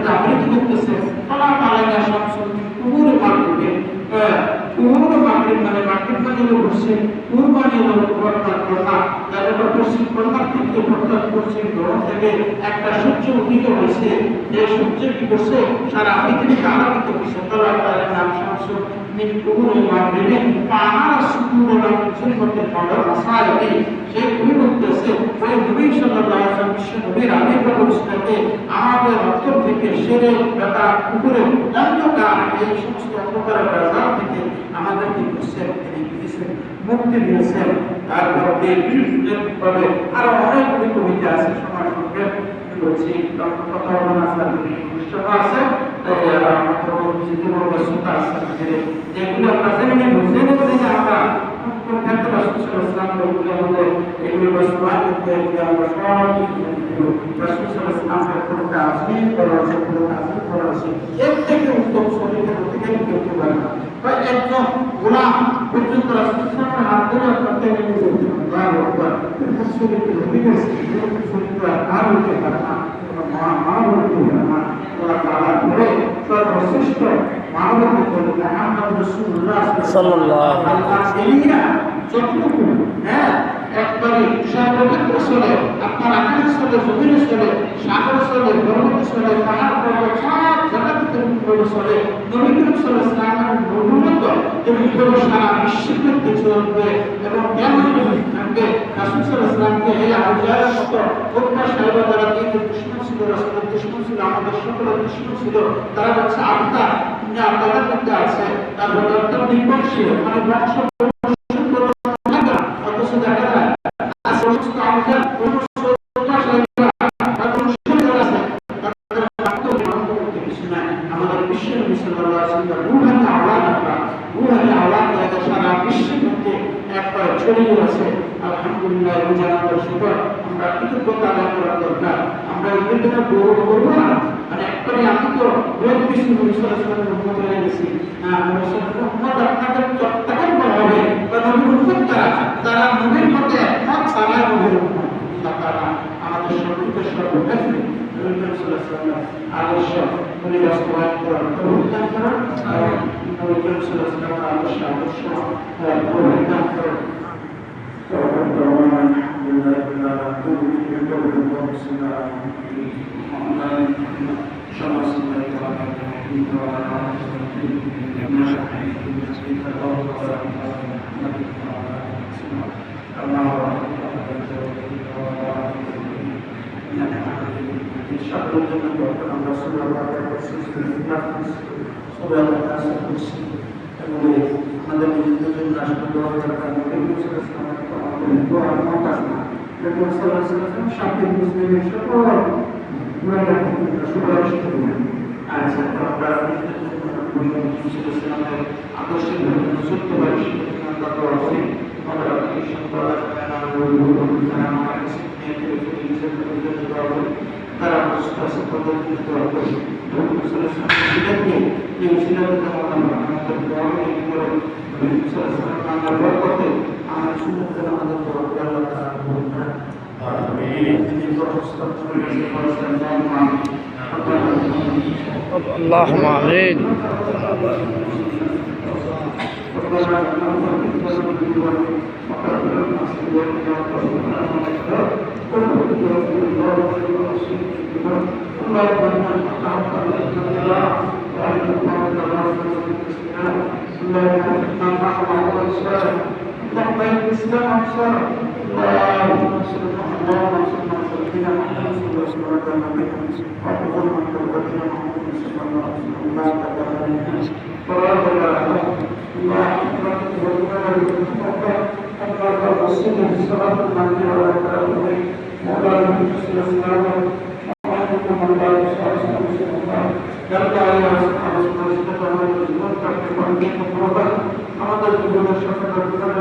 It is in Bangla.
মধ্যে আবৃত করতেছে তারা আলাদা শামসুল কুহুরে মাগরিবে কুহুরে মাগরিব মানে মাগরিব মানে হলো পশ্চিম, কুহুর মানে হলো কর্ণা, যারা পশ্চিম কর্ণা থেকে অর্থাৎ পশ্চিম গ্রহ থেকে একটা সূর্য উদিত হয়েছে, যে সূর্য কি করছে সারা পৃথিবীকে আলোকিত করছে। তারা তার নাম শামসুল কুহুরে মাগরিবে পাহাড় সুকুর রাজ্যের মধ্যে পড়া মাসাইল সেই কুহুর বলতেছে ওই নবী সাল্লাল্লাহু আলাইহি ওয়াসাল্লাম বিশ্ব নবীর আবির্ভাব উৎসবে আমাদের অন্তর থেকে সেরে ব্যথা উপরে অন্ধকার এই সমস্ত অন্ধকারের বাজার থেকে আমাদেরকে করছেন, তিনি দিয়েছেন, মুক্তি দিয়েছেন। তারপরে আরো অনেকগুলি কবিতা আছে, সময় সঙ্গে বলছি কথা বলা আছে আছে যেগুলো আমরা জেনে নেব, জেনে জেনে আমরা এগুলো বাস্তবায়ন করতে আমরা সব এর থেকে উত্তম শরীরের অধিকারী করতে পারে না। একজন গোলাম পর্যন্ত রাসূলের হাত ধরে আপনাকে শরীরের অধিকারী শরীর আর হতে পারে না, সর্বশ্রেষ্ঠ মানব মুহাম্মদ রাসূলুল্লাহ সাল্লাল্লাহু আলাইহি ওয়াসাল্লাম একবারে সর্বক্ষেত্রে চলে, আপনার আকাশ চলে, জমিনে চলে, সাগর চলে, পর্বত চলে, পাহাড় পর্বত সব জায়গাতে চলে, নবী করিম সাল্লাল্লাহু আলাইহি ওয়াসাল্লামের নবুয়ত এবং সারা বিশ্বের মধ্যে চলবে এবং কেমন থাকবে। রাসূল সাল্লাল্লাহু আলাইহি ওয়াসাল্লামকে এই আবুজাহেলের মতো হত্যা সাহেবা যারা দিনের দুশমন ছিল, রাসূলের দুশমন ছিল, আমাদের সকলের দুশমন ছিল, তারা হচ্ছে আত্মা আপনাদের মধ্যে আছে, তারপর অত্যন্ত নির্ভরশীল মানে বংশ আলহামদুলিল্লাহ জানার সুযোগ আমরা কৃতজ্ঞতা আদায় করার দরকার। আমরা এদের জন্য গৌরব করবো না, মানে একবারে আমি তো রোগ বিষ্ণু উন্নত হয়ে গেছি আপনাদের চট্টাকার করা হবে বা নবীর উন্নত তারা নবীর মধ্যে একমত তারা নবীর উন্নত তারা আমাদের সকলকে সর্বক্ষেত্রে আদর্শ উনি বাস্তবায়ন করার প্রবর্তন করার আদর্শ প্রবর্তন করার আমাদের নিজেদের জন্য রাষ্ট্র দেওয়া দরকার। শান্তি মুসলিমের সকল সুপারিশ করবেন। আচ্ছা, আমরা আদর্শের সত্য বাড়ি আমরা দোয়া করি। আমরা তারা اللهم آمين. আমাদের জীবনের সফলতা